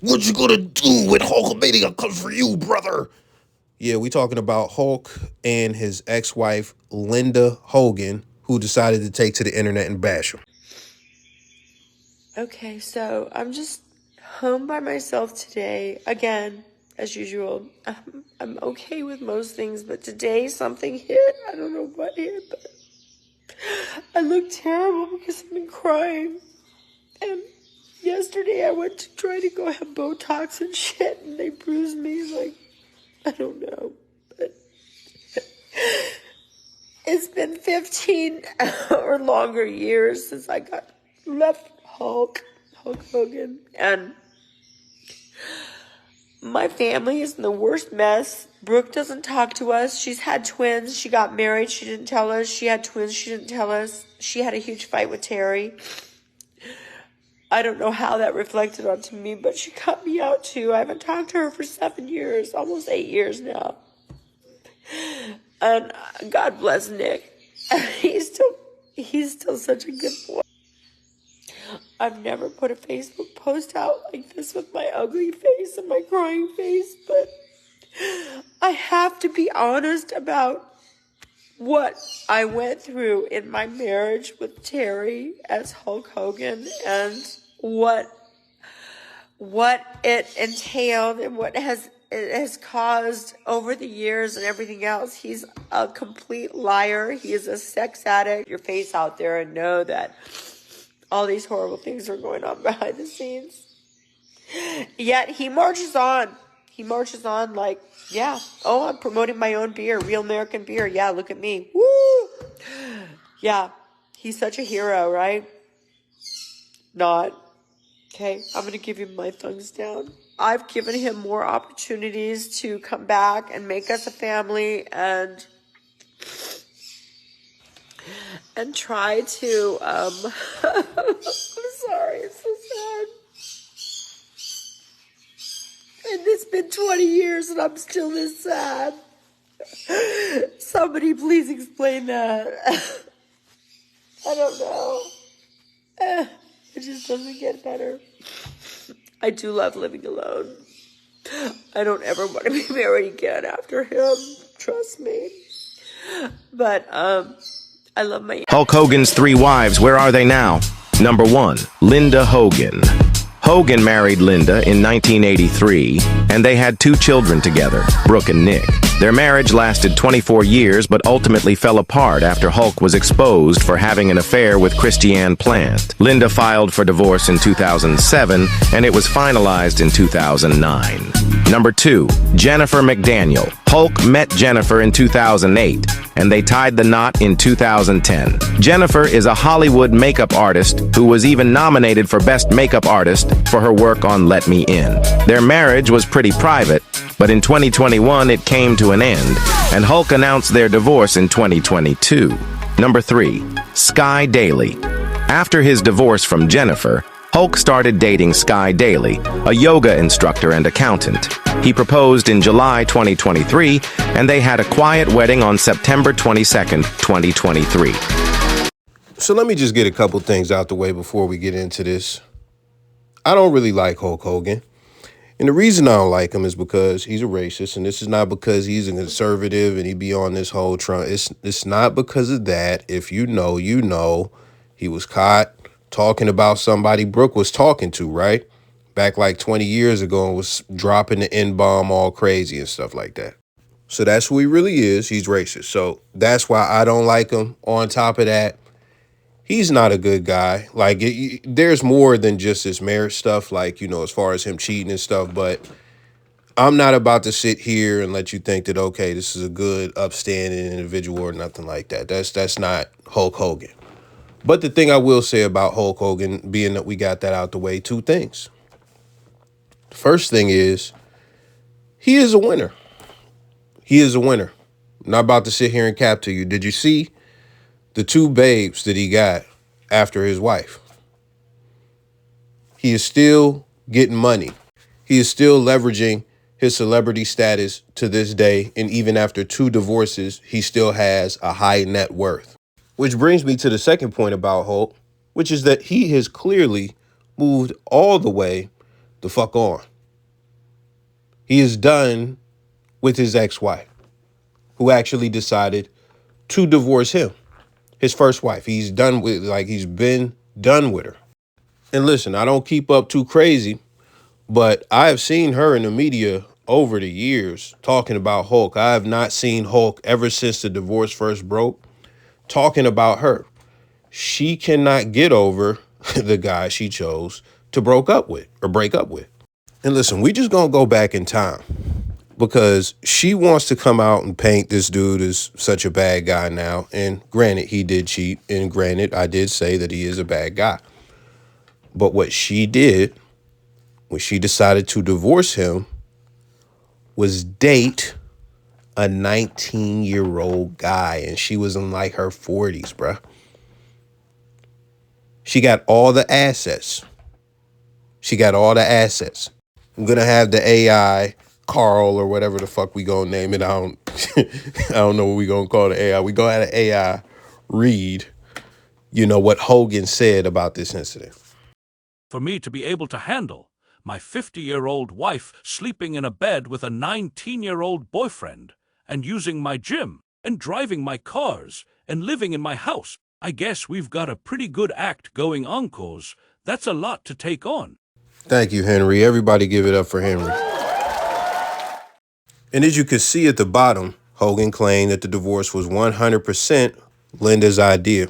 What you gonna do when Hulkamania comes for you, brother? Yeah, we talking about Hulk and his ex-wife, Linda Hogan, who decided to take to the internet and bash him. Okay, so I'm just home by myself today. Again, as usual. I'm okay with most things, but today something hit. I don't know what hit, but I look terrible because I've been crying. And yesterday I went to try to go have Botox and shit, and they bruised me like, I don't know. But it's been 15 or longer years since I got left Hulk Hogan, and my family is in the worst mess. Brooke doesn't talk to us. She's had twins. She got married. She didn't tell us. She had twins. She didn't tell us. She had a huge fight with Terry. I don't know how that reflected onto me, but she cut me out too. I haven't talked to her for 7 years, almost 8 years now. And God bless Nick. He's still such a good boy. I've never put a Facebook post out like this with my ugly face and my crying face, but I have to be honest about what I went through in my marriage with Terry as Hulk Hogan, and what it entailed and what it has caused over the years and everything else. He's a complete liar. He is a sex addict. Your face out there and know that all these horrible things are going on behind the scenes. Yet he marches on. He marches on like, yeah, oh, I'm promoting my own beer, real American beer. Yeah, look at me. Woo! Yeah, he's such a hero, right? Not. Okay, I'm going to give him my thumbs down. I've given him more opportunities to come back and make us a family and try to, I'm sorry, it's so sad. And it's been 20 years and I'm still this sad. Somebody please explain that. I don't know. It just doesn't get better. I do love living alone. I don't ever want to be married again after him. Trust me. But, I love my... Hulk Hogan's 3 wives, where are they now? Number 1, Linda Hogan. Hogan married Linda in 1983, and they had 2 children together, Brooke and Nick. Their marriage lasted 24 years, but ultimately fell apart after Hulk was exposed for having an affair with Christiane Plant. Linda filed for divorce in 2007, and it was finalized in 2009. Number 2, Jennifer McDaniel. Hulk met Jennifer in 2008, and they tied the knot in 2010. Jennifer is a Hollywood makeup artist who was even nominated for Best Makeup Artist for her work on Let Me In. Their marriage was pretty private, but in 2021 it came to an end, and Hulk announced their divorce in 2022. Number 3, Sky Daly. After his divorce from Jennifer, Hulk started dating Sky Daly, a yoga instructor and accountant. He proposed in July 2023, and they had a quiet wedding on September 22nd, 2023. So let me just get a couple things out the way before we get into this. I don't really like Hulk Hogan. And the reason I don't like him is because he's a racist, and this is not because he's a conservative and he be on this whole Trump. It's not because of that. If you know, you know. He was caught talking about somebody Brooke was talking to, right? Back like 20 years ago, and was dropping the N-bomb all crazy and stuff like that. So that's who he really is. He's racist. So that's why I don't like him. On top of that, he's not a good guy. Like, there's more than just this marriage stuff, like, you know, as far as him cheating and stuff. But I'm not about to sit here and let you think that, okay, this is a good, upstanding individual or nothing like that. That's not Hulk Hogan. But the thing I will say about Hulk Hogan, being that we got that out the way, 2 things. The first thing is, he is a winner. He is a winner. I'm not about to sit here and cap to you. Did you see the 2 babes that he got after his wife? He is still getting money. He is still leveraging his celebrity status to this day. And even after 2 divorces, he still has a high net worth. Which brings me to the second point about Hulk, which is that he has clearly moved all the way the fuck on. He is done with his ex-wife, who actually decided to divorce him, his first wife. He's done with, like, he's been done with her. And listen, I don't keep up too crazy, but I have seen her in the media over the years talking about Hulk. I have not seen Hulk ever since the divorce first broke talking about her. She cannot get over the guy she chose to break up with. And listen, we just gonna go back in time because she wants to come out and paint this dude as such a bad guy now. And granted, he did cheat. And granted, I did say that he is a bad guy. But what she did when she decided to divorce him was date a 19-year-old guy. And she was in like her 40s, bruh. She got all the assets. I'm going to have the AI, Carl, or whatever the fuck we going to name it. I don't know what we going to call the AI. We going to have the AI read, what Hogan said about this incident. For me to be able to handle my 50-year-old wife sleeping in a bed with a 19-year-old boyfriend and using my gym and driving my cars and living in my house, I guess we've got a pretty good act going on, cause that's a lot to take on. Thank you, Henry. Everybody give it up for Henry. And as you can see at the bottom, Hogan claimed that the divorce was 100% Linda's idea.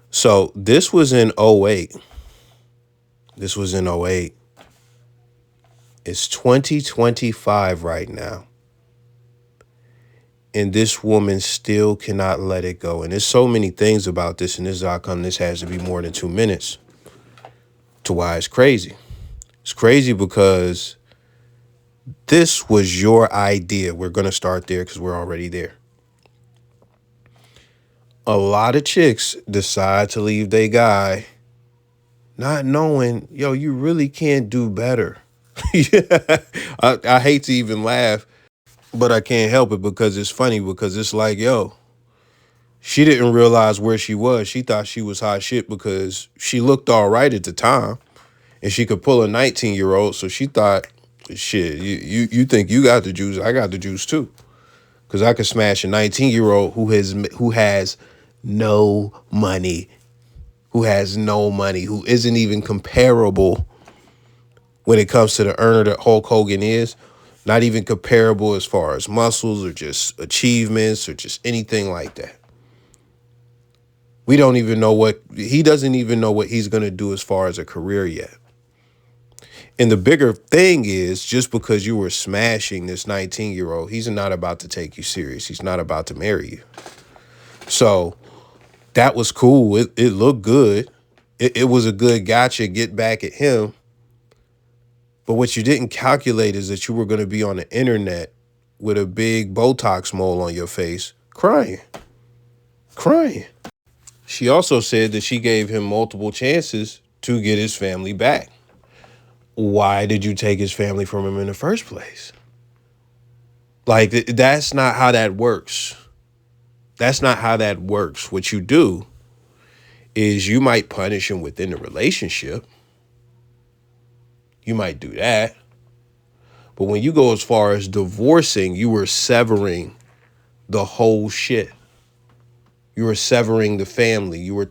So this was in 08. It's 2025 right now. And this woman still cannot let it go. And there's so many things about this and this outcome. This has to be more than 2 minutes to why it's crazy. It's crazy because this was your idea. We're going to start there because we're already there. A lot of chicks decide to leave their guy not knowing, you really can't do better. Yeah, I hate to even laugh, but I can't help it because it's funny because it's like, she didn't realize where she was. She thought she was hot shit because she looked all right at the time and she could pull a 19-year-old. So she thought, shit, you think you got the juice? I got the juice too. Because I could smash a 19-year-old who has no money, who isn't even comparable when it comes to the earner that Hulk Hogan is. Not even comparable as far as muscles or just achievements or just anything like that. He doesn't even know what he's going to do as far as a career yet. And the bigger thing is, just because you were smashing this 19-year-old, he's not about to take you serious. He's not about to marry you. So that was cool. It looked good. It was a good gotcha, get back at him. But what you didn't calculate is that you were going to be on the internet with a big Botox mole on your face, crying. She also said that she gave him multiple chances to get his family back. Why did you take his family from him in the first place? Like, that's not how that works. What you do is you might punish him within the relationship. You might do that. But when you go as far as divorcing, you were severing the whole shit. You were severing the family. You were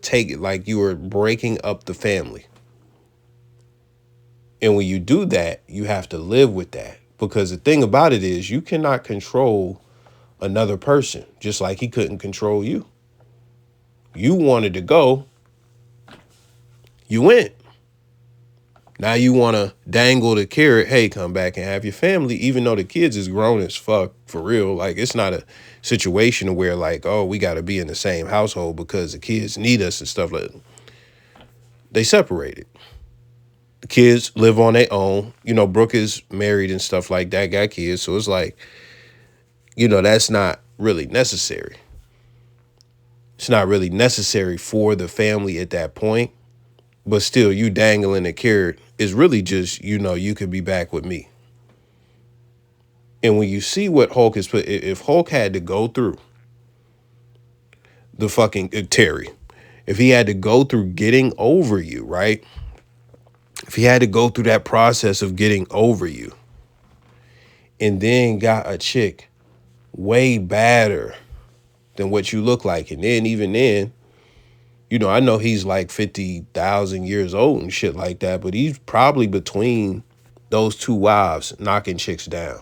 breaking up the family. And when you do that, you have to live with that. Because the thing about it is, you cannot control another person, just like he couldn't control you. You wanted to go. You went. Now you want to dangle the carrot, hey, come back and have your family, even though the kids is grown as fuck, for real. Like, it's not a situation where, like, oh, we got to be in the same household because the kids need us and stuff like that. They separated. The kids live on their own. Brooke is married and stuff like that, got kids. So it's like, that's not really necessary. It's not really necessary for the family at that point. But still, you dangling a carrot is really just, you could be back with me. And when you see what Hulk has put, if Hulk had to go through the fucking Terry, if he had to go through getting over you, right? If he had to go through that process of getting over you, and then got a chick way badder than what you look like. And then even then, I know he's like 50,000 years old and shit like that, but he's probably between those two wives knocking chicks down.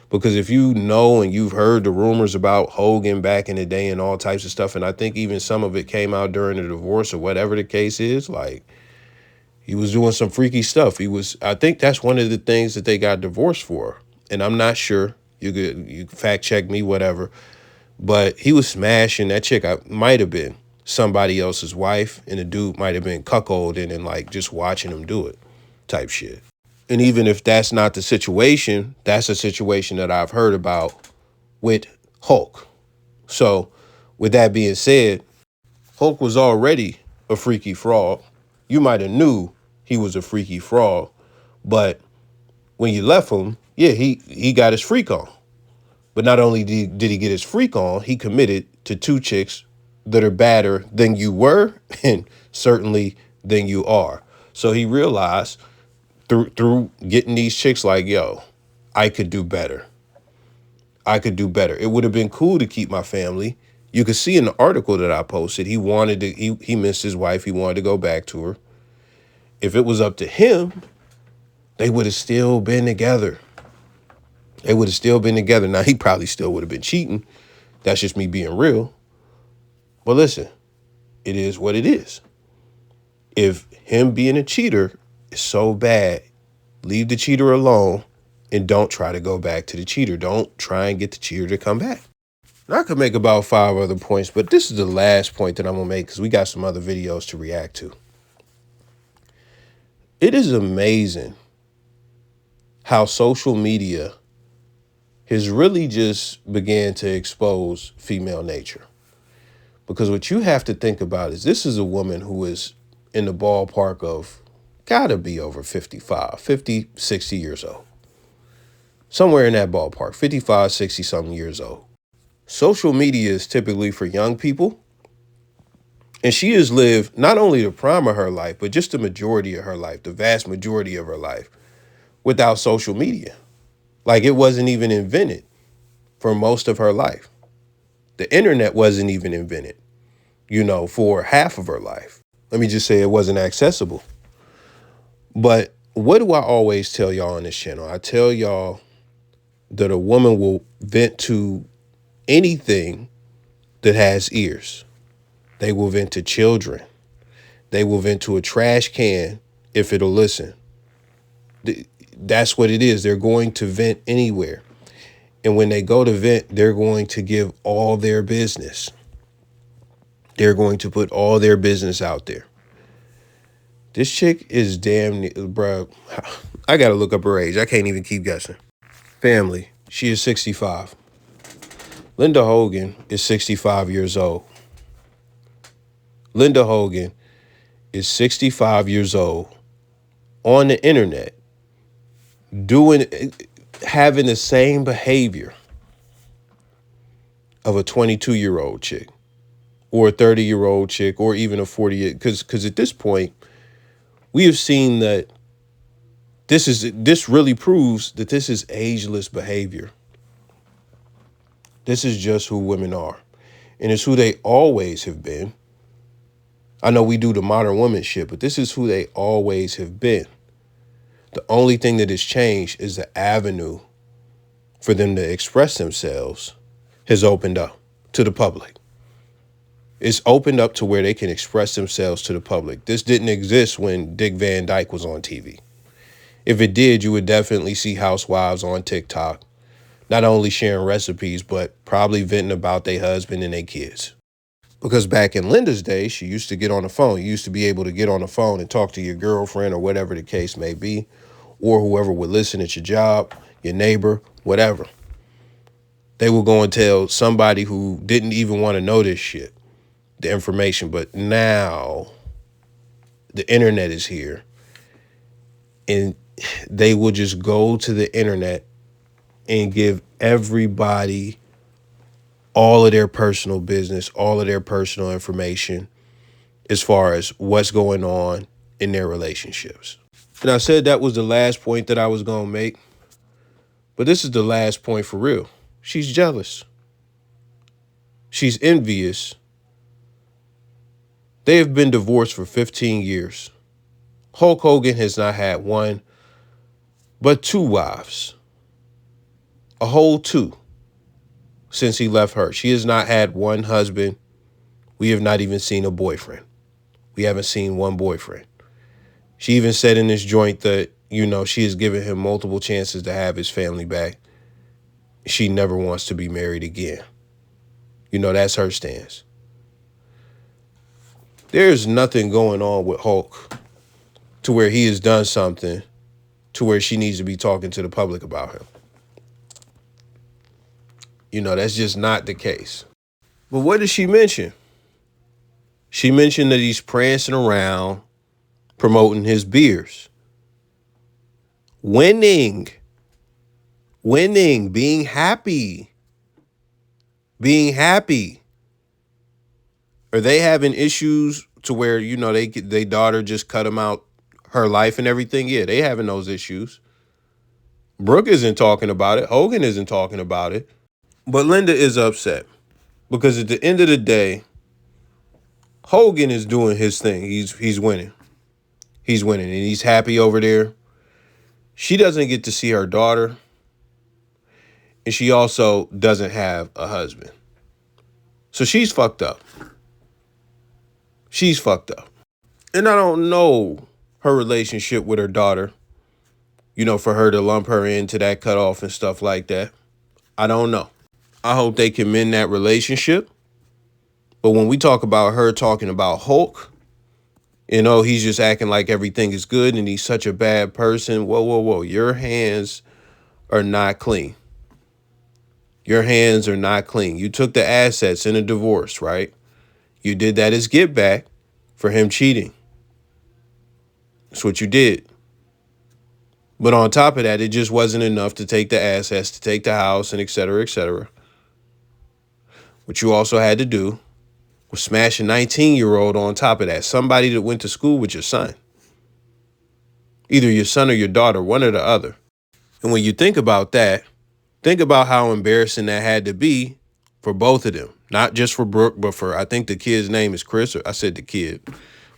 Because if you know and you've heard the rumors about Hogan back in the day and all types of stuff, and I think even some of it came out during the divorce or whatever the case is, like he was doing some freaky stuff. I think that's one of the things that they got divorced for. And I'm not sure. You fact check me, whatever. But he was smashing that chick. I might have been somebody else's wife, and the dude might have been cuckolding and like just watching him do it type shit. And even if that's not the situation, that's a situation that I've heard about with Hulk. So with that being said, Hulk was already a freaky frog. You might have knew he was a freaky frog, but when you left him, yeah, he got his freak on. But not only did he get his freak on, he committed to two chicks that are badder than you were and certainly than you are. So he realized through getting these chicks like, yo, I could do better. I could do better. It would have been cool to keep my family. You could see in the article that I posted, he missed his wife. He wanted to go back to her. If it was up to him, they would have still been together. They would have still been together. Now, he probably still would have been cheating. That's just me being real. But listen, it is what it is. If him being a cheater is so bad, leave the cheater alone and don't try to go back to the cheater. Don't try and get the cheater to come back. Now, I could make about 5 other points, but this is the last point that I'm going to make because we got some other videos to react to. It is amazing how social media has really just began to expose female nature. Because what you have to think about is this is a woman who is in the ballpark of gotta be over 55, 50, 60 years old. Somewhere in that ballpark, 55, 60 something years old. Social media is typically for young people. And she has lived not only the prime of her life, but just the majority of her life, the vast majority of her life, without social media. Like it wasn't even invented for most of her life. The internet wasn't even invented, for half of her life. Let me just say it wasn't accessible. But what do I always tell y'all on this channel? I tell y'all that a woman will vent to anything that has ears. They will vent to children. They will vent to a trash can if it'll listen. That's what it is. They're going to vent anywhere. And when they go to vent, they're going to give all their business. They're going to put all their business out there. This chick is bro. I got to look up her age. I can't even keep guessing. Family, she is 65. Linda Hogan is 65 years old. Linda Hogan is 65 years old on the internet having the same behavior of a 22-year-old chick or a 30-year-old chick or even a 40, because at this point, we have seen that this really proves that this is ageless behavior. This is just who women are. And it's who they always have been. I know we do the modern woman shit, but this is who they always have been. The only thing that has changed is the avenue for them to express themselves has opened up to the public. It's opened up to where they can express themselves to the public. This didn't exist when Dick Van Dyke was on TV. If it did, you would definitely see housewives on TikTok, not only sharing recipes, but probably venting about their husband and their kids. Because back in Linda's day, she used to get on the phone. You used to be able to get on the phone and talk to your girlfriend or whatever the case may be, or whoever would listen at your job, your neighbor, whatever. They would go and tell somebody who didn't even want to know this shit, the information. But now the internet is here and they will just go to the internet and give everybody all of their personal business, all of their personal information as far as what's going on in their relationships. And I said that was the last point that I was going to make. But this is the last point for real. She's jealous. She's envious. They have been divorced for 15 years. Hulk Hogan has not had one, but two wives. A whole two since he left her. She has not had one husband. We have not even seen a boyfriend. We haven't seen one boyfriend. She even said in this joint that, she has given him multiple chances to have his family back. She never wants to be married again. That's her stance. There's nothing going on with Hulk to where he has done something to where she needs to be talking to the public about him. That's just not the case. But what did she mention? She mentioned that he's prancing around promoting his beers. Winning, being happy. Are they having issues to where, they daughter just cut him out her life and everything? Yeah, they having those issues. Brooke isn't talking about it. Hogan isn't talking about it. But Linda is upset because at the end of the day, Hogan is doing his thing. He's winning. He's winning and he's happy over there. She doesn't get to see her daughter. And she also doesn't have a husband. So she's fucked up. And I don't know her relationship with her daughter, for her to lump her into that cutoff and stuff like that. I don't know. I hope they can mend that relationship. But when we talk about her talking about Hulk, he's just acting like everything is good and he's such a bad person. Whoa. Your hands are not clean. Your hands are not clean. You took the assets in a divorce, right? You did that as get back for him cheating. That's what you did. But on top of that, it just wasn't enough to take the assets, to take the house, and et cetera, et cetera. What you also had to do was smash a 19-year-old on top of that. Somebody that went to school with your son. Either your son or your daughter, one or the other. And when you think about that, think about how embarrassing that had to be for both of them. Not just for Brooke, but for, I think the kid's name is Chris. Or I said the kid.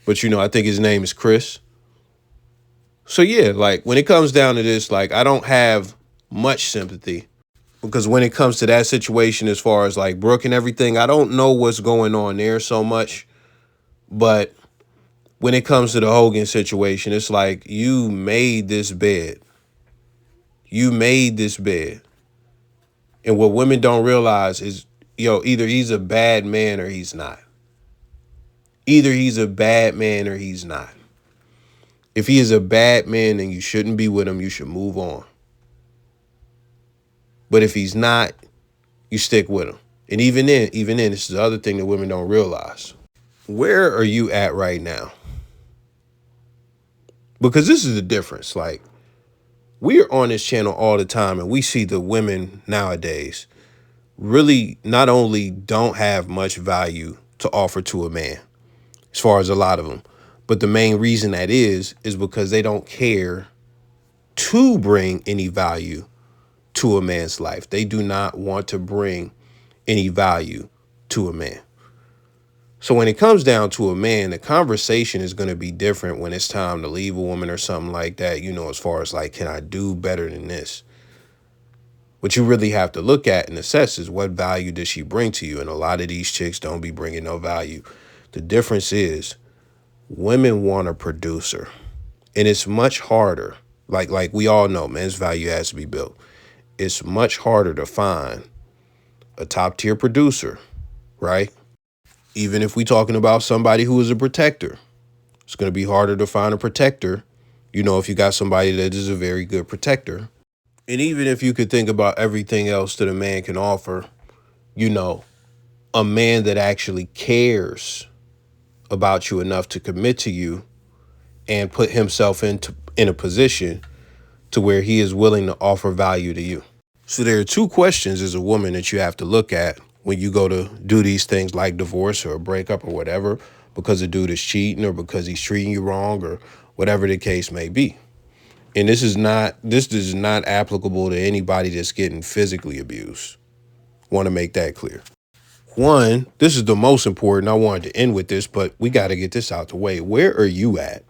But, I think his name is Chris. So, yeah, when it comes down to this, I don't have much sympathy. Because when it comes to that situation, as far as, Brooke and everything, I don't know what's going on there so much. But when it comes to the Hogan situation, it's you made this bed. And what women don't realize is, either he's a bad man or he's not. If he is a bad man, then you shouldn't be with him. You should move on. But if he's not, you stick with him. And even then, this is the other thing that women don't realize. Where are you at right now? Because this is the difference. We are on this channel all the time and we see the women nowadays really not only don't have much value to offer to a man, as far as a lot of them, but the main reason that is because they don't care to bring any value to a man's life. They do not want to bring any value to a man. So when it comes down to a man, the conversation is going to be different when it's time to leave a woman or something like that, as far as can I do better than this? What you really have to look at and assess is what value does she bring to you? And a lot of these chicks don't be bringing no value. The difference is women want a producer. And it's much harder. Like we all know, men's value has to be built. It's much harder to find a top tier producer, right? Even if we're talking about somebody who is a protector, it's going to be harder to find a protector, if you got somebody that is a very good protector. And even if you could think about everything else that a man can offer, a man that actually cares about you enough to commit to you and put himself in a position to where he is willing to offer value to you. So there are two questions as a woman that you have to look at when you go to do these things like divorce or a breakup or whatever, because a dude is cheating or because he's treating you wrong or whatever the case may be. And this is not applicable to anybody that's getting physically abused. Want to make that clear. One, this is the most important. I wanted to end with this, but we got to get this out the way. Where are you at?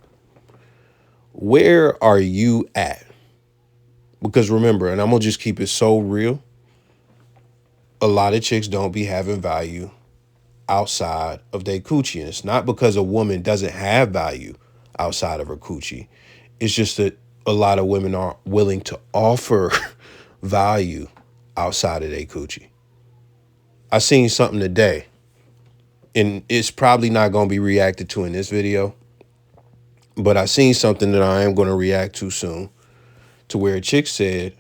Where are you at? Because remember, and I'm going to just keep it so real, a lot of chicks don't be having value outside of their coochie. And it's not because a woman doesn't have value outside of her coochie. It's just that a lot of women aren't willing to offer value outside of their coochie. I seen something today, and it's probably not going to be reacted to in this video, but I seen something that I am going to react to soon, to where a chick said,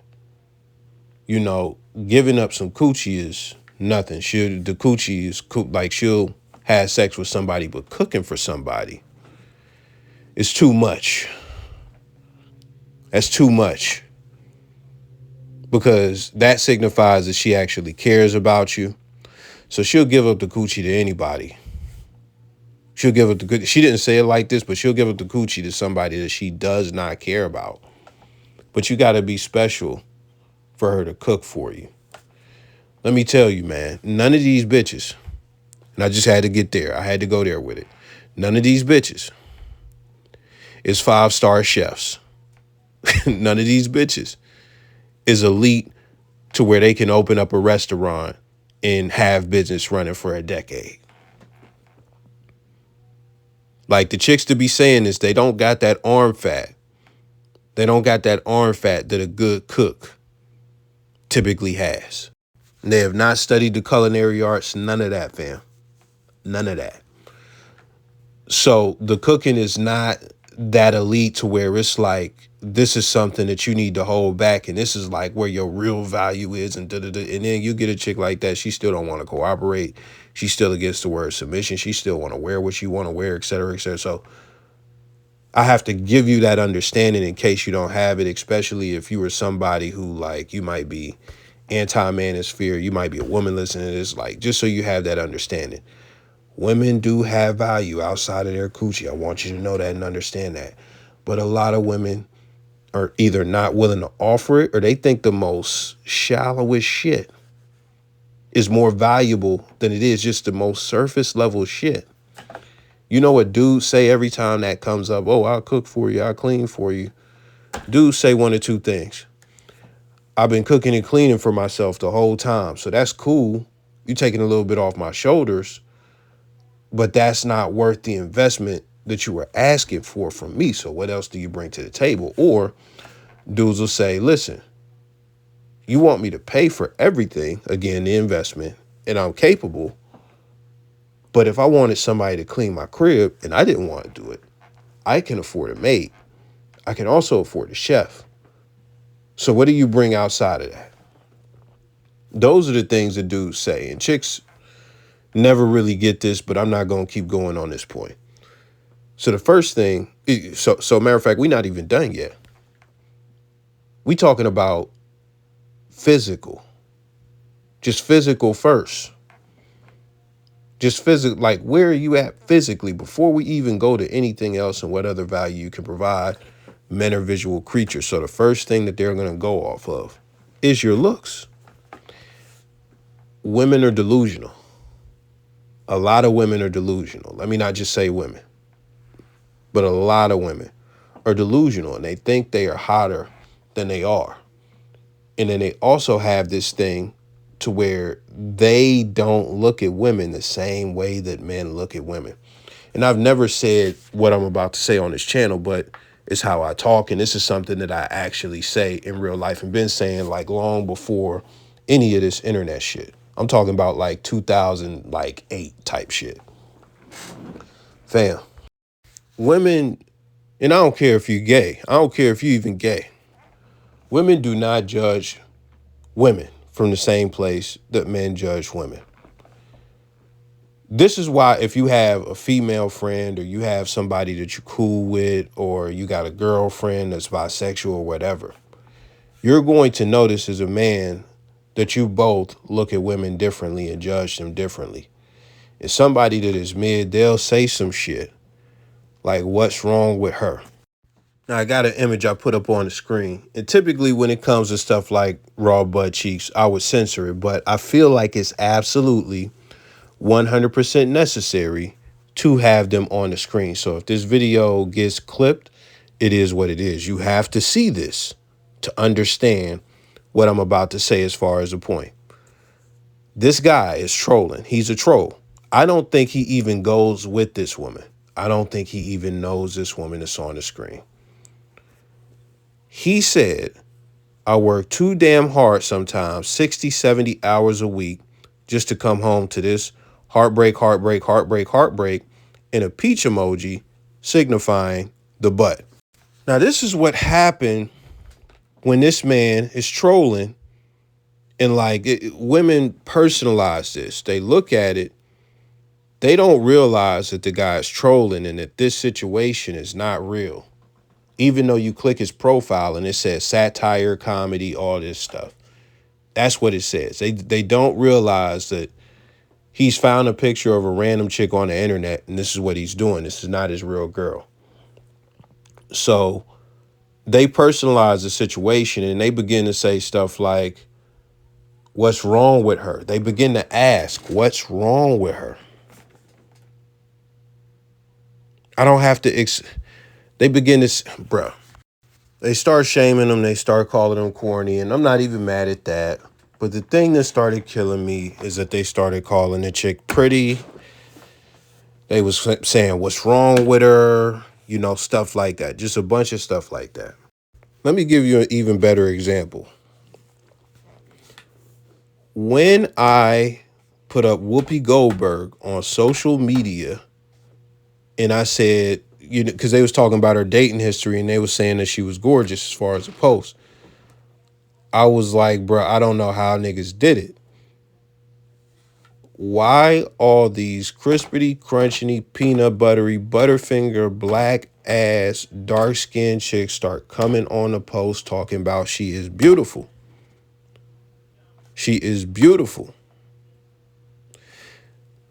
you know, giving up some coochie is nothing. The coochie is like she'll have sex with somebody, but cooking for somebody is too much. That's too much. Because that signifies that she actually cares about you. So she'll give up the coochie to anybody. She'll give up the coochie. She didn't say it like this, but she'll give up the coochie to somebody that she does not care about. But you got to be special for her to cook for you. Let me tell you, man, none of these bitches, and I just had to get there. I had to go there with it. None of these bitches is 5-star chefs. None of these bitches is elite to where they can open up a restaurant and have business running for a decade. Like the chicks to be saying this, they don't got that arm fat. They don't got that arm fat that a good cook typically has. They have not studied the culinary arts, none of that, fam. None of that. So the cooking is not that elite to where it's like, this is something that you need to hold back, and this is like where your real value is, and da-da-da. And then you get a chick like that, she still don't want to cooperate. She's still against the word submission. She still want to wear what you want to wear, et cetera, et cetera. So I have to give you that understanding in case you don't have it, especially if you were somebody who, like, you might be anti-manosphere, you might be a woman listening to this, like, just so you have that understanding. Women do have value outside of their coochie. I want you to know that and understand that. But a lot of women are either not willing to offer it, or they think the most shallowest shit is more valuable than it is just the most surface level shit. You know what dudes say every time that comes up? Oh, I'll cook for you. I'll clean for you. Dudes say one of two things. I've been cooking and cleaning for myself the whole time. So that's cool. You're taking a little bit off my shoulders, but that's not worth the investment that you were asking for from me. So what else do you bring to the table? Or dudes will say, listen, you want me to pay for everything, again, the investment, and I'm capable. But if I wanted somebody to clean my crib and I didn't want to do it, I can afford a maid. I can also afford a chef. So what do you bring outside of that? Those are the things that dudes say. And chicks never really get this, but I'm not going to keep going on this point. So the first thing, so matter of fact, we're not even done yet. We talking about physical. Just physical first. Just physical, like where are you at physically before we even go to anything else and what other value you can provide? Men are visual creatures. So the first thing that they're going to go off of is your looks. Women are delusional. A lot of women are delusional. Let me not just say women, but a lot of women are delusional, and they think they are hotter than they are. And then they also have this thing to where they don't look at women the same way that men look at women. And I've never said what I'm about to say on this channel, but it's how I talk. And this is something that I actually say in real life and been saying like long before any of this internet shit. I'm talking about like 2008 type shit. Fam, women, and I don't care if you're gay. I don't care if you're even gay. Women do not judge women from the same place that men judge women. This is why if you have a female friend or you have somebody that you're cool with or you got a girlfriend that's bisexual or whatever, you're going to notice as a man that you both look at women differently and judge them differently. And somebody that is mid, they'll say some shit like, what's wrong with her? Now, I got an image I put up on the screen. And typically when it comes to stuff like raw butt cheeks, I would censor it. But I feel like it's absolutely 100% necessary to have them on the screen. So if this video gets clipped, it is what it is. You have to see this to understand what I'm about to say as far as the point. This guy is trolling. He's a troll. I don't think he even goes with this woman. I don't think he even knows this woman that's on the screen. He said, I work too damn hard sometimes, 60, 70 hours a week, just to come home to this heartbreak, heartbreak, heartbreak, heartbreak, and a peach emoji signifying the butt. Now, this is what happened when this man is trolling, and women personalize this. They look at it. They don't realize that the guy is trolling and that this situation is not real. Even though you click his profile and it says satire, comedy, all this stuff. That's what it says. They don't realize that he's found a picture of a random chick on the internet and this is what he's doing. This is not his real girl. So they personalize the situation and they begin to say stuff like, what's wrong with her? They begin to ask, what's wrong with her? I don't have to, they begin to, bruh. They start shaming them. They start calling them corny. And I'm not even mad at that. But the thing that started killing me is that they started calling the chick pretty. They was saying, what's wrong with her? You know, stuff like that. Just a bunch of stuff like that. Let me give you an even better example. When I put up Whoopi Goldberg on social media and I said, you know, because they was talking about her dating history and they was saying that she was gorgeous as far as the post. I was like, bro, I don't know how niggas did it. Why all these crispity, crunchy, peanut buttery, butterfinger, black ass, dark skinned chicks start coming on the post talking about she is beautiful? She is beautiful.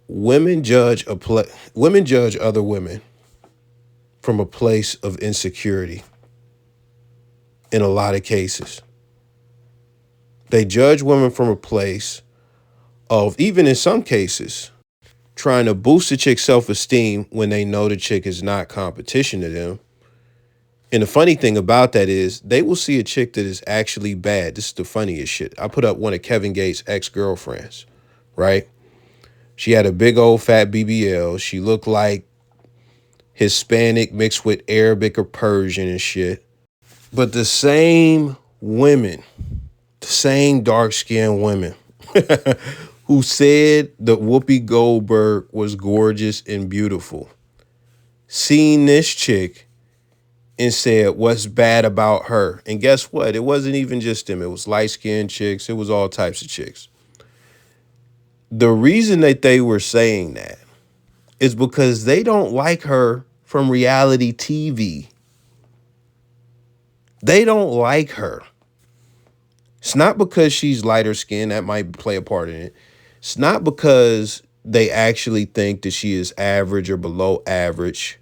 Women judge other women from a place of insecurity in a lot of cases. They judge women from a place of, even in some cases, trying to boost the chick's self-esteem when they know the chick is not competition to them. And the funny thing about that is they will see a chick that is actually bad. This is the funniest shit. I put up one of Kevin Gates' ex-girlfriends, right? She had a big old fat BBL. She looked like Hispanic mixed with Arabic or Persian and shit. But the same women, the same dark-skinned women who said that Whoopi Goldberg was gorgeous and beautiful, seen this chick and said, what's bad about her? And guess what? It wasn't even just them. It was light-skinned chicks. It was all types of chicks. The reason that they were saying that is because they don't like her from reality TV. They don't like her. It's not because she's lighter skinned. That might play a part in it. It's not because they actually think that she is average or below average.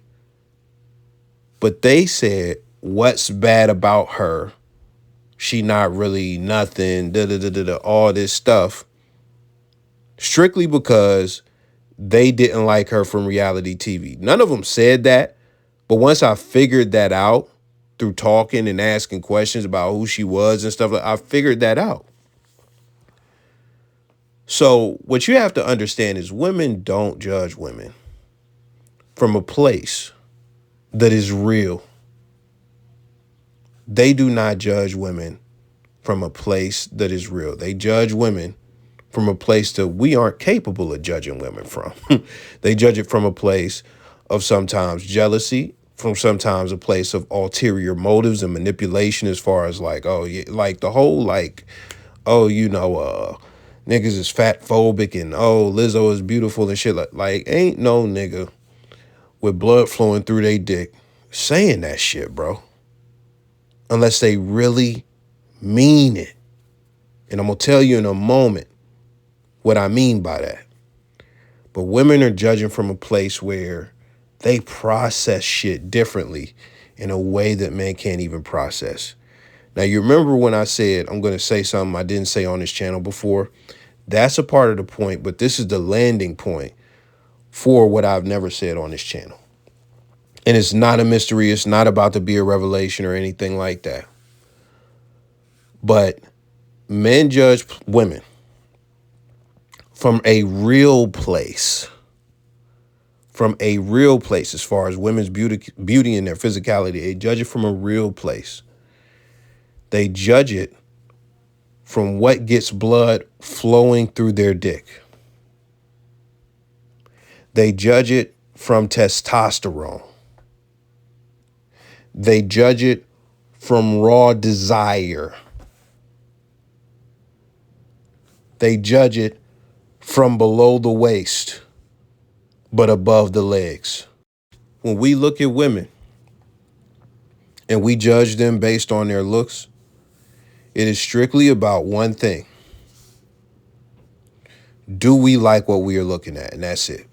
But they said, what's bad about her? She not really nothing, all this stuff. Strictly because they didn't like her from reality TV. None of them said that. But once I figured that out through talking and asking questions about who she was and stuff, I figured that out. So what you have to understand is women don't judge women from a place that is real. They do not judge women from a place that is real. They judge women from a place that we aren't capable of judging women from. They judge it from a place of sometimes jealousy, from sometimes a place of ulterior motives and manipulation as far as like, oh, yeah, like the whole like, oh, you know, niggas is fat phobic and oh, Lizzo is beautiful and shit. Like ain't no nigga with blood flowing through their dick saying that shit, bro. Unless they really mean it. And I'm going to tell you in a moment what I mean by that. But women are judging from a place where they process shit differently. in a way that men can't even process. Now, you remember when I said I'm going to say something I didn't say on this channel before? That's a part of the point, but this is the landing point for what I've never said on this channel. And it's not a mystery. It's not about to be a revelation or anything like that. But men judge women from a real place. From a real place as far as women's beauty and their physicality. They judge it from a real place. They judge it from what gets blood flowing through their dick. They judge it from testosterone. They judge it from raw desire. They judge it from below the waist, but above the legs. When we look at women and we judge them based on their looks, it is strictly about one thing. Do we like what we are looking at? And that's it.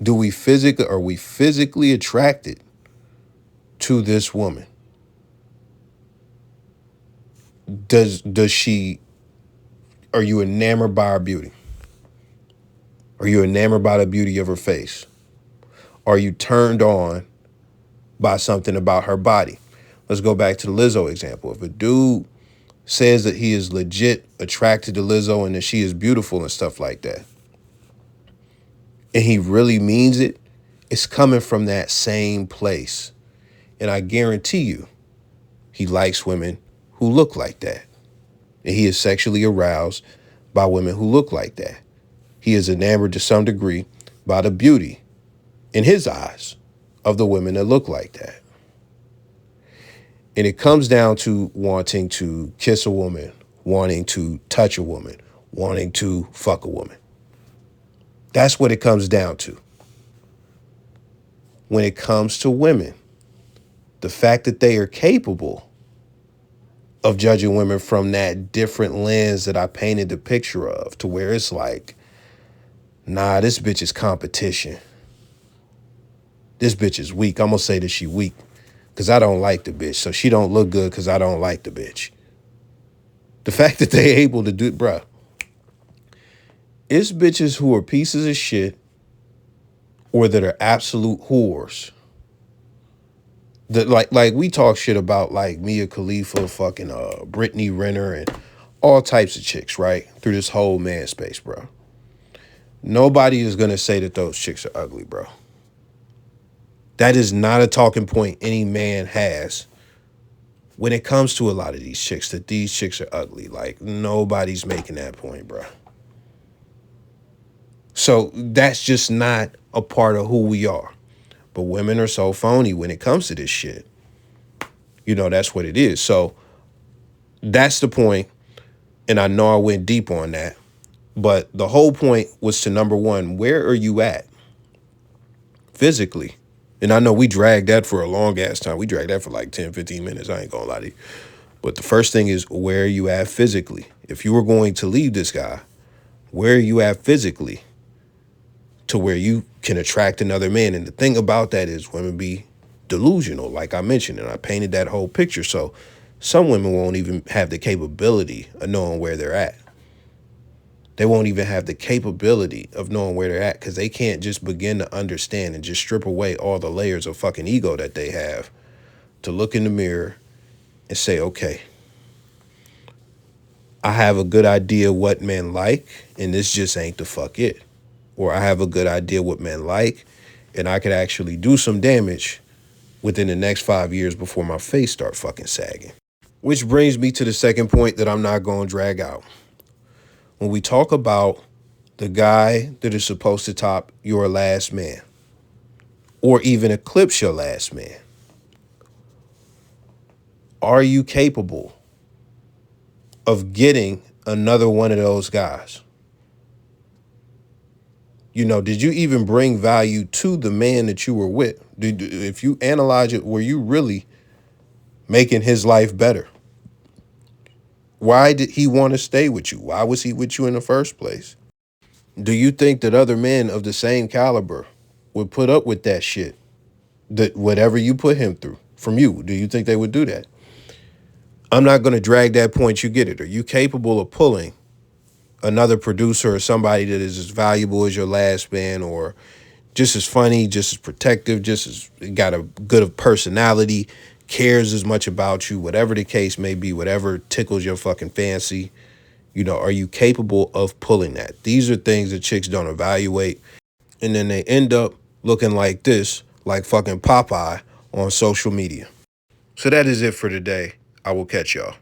Are we physically attracted to this woman? Are you enamored by her beauty? Are you enamored by the beauty of her face? Are you turned on by something about her body? Let's go back to the Lizzo example. If a dude says that he is legit attracted to Lizzo and that she is beautiful and stuff like that, and he really means it, it's coming from that same place. And I guarantee you, he likes women who look like that. And he is sexually aroused by women who look like that. He is enamored to some degree by the beauty, in his eyes, of the women that look like that. And it comes down to wanting to kiss a woman, wanting to touch a woman, wanting to fuck a woman. That's what it comes down to. When it comes to women, the fact that they are capable of judging women from that different lens that I painted the picture of, to where it's like, nah, this bitch is competition. This bitch is weak. I'm gonna say that she weak because I don't like the bitch. So she don't look good because I don't like the bitch. The fact that they able to do it, bruh. It's bitches who are pieces of shit or that are absolute whores. That like we talk shit about like Mia Khalifa, fucking Brittany Renner, and all types of chicks, right? Through this whole man space, bro. Nobody is gonna say that those chicks are ugly, bro. That is not a talking point any man has when it comes to a lot of these chicks, that these chicks are ugly. Like, nobody's making that point, bro. So that's just not a part of who we are. But women are so phony when it comes to this shit. You know, that's what it is. So that's the point. And I know I went deep on that. But the whole point was to, number one, where are you at physically? And I know we dragged that for a long ass time. We dragged that for like 10, 15 minutes. I ain't gonna lie to you. But the first thing is, where are you at physically? If you were going to leave this guy, where are you at physically to where you can attract another man? And the thing about that is women be delusional, like I mentioned, and I painted that whole picture. So some women won't even have the capability of knowing where they're at. They won't even have the capability of knowing where they're at because they can't just begin to understand and just strip away all the layers of fucking ego that they have to look in the mirror and say, okay, I have a good idea what men like, and this just ain't the fuck it. Or I have a good idea what men like, and I could actually do some damage within the next 5 years before my face start fucking sagging. Which brings me to the second point that I'm not going to drag out. When we talk about the guy that is supposed to top your last man, or even eclipse your last man, are you capable of getting another one of those guys? You know, did you even bring value to the man that you were with? If you analyze it, were you really making his life better? Why did he want to stay with you? Why was he with you in the first place? Do you think that other men of the same caliber would put up with that shit that whatever you put him through from you, do you think they would do that? I'm not going to drag that point. You get it. Are you capable of pulling another producer or somebody that is as valuable as your last man, or just as funny, just as protective, just as got a good of personality, cares as much about you, whatever the case may be, whatever tickles your fucking fancy? Are you capable of pulling that? These are things that chicks don't evaluate. And then they end up looking like this, like fucking Popeye on social media. So that is it for today. I will catch y'all.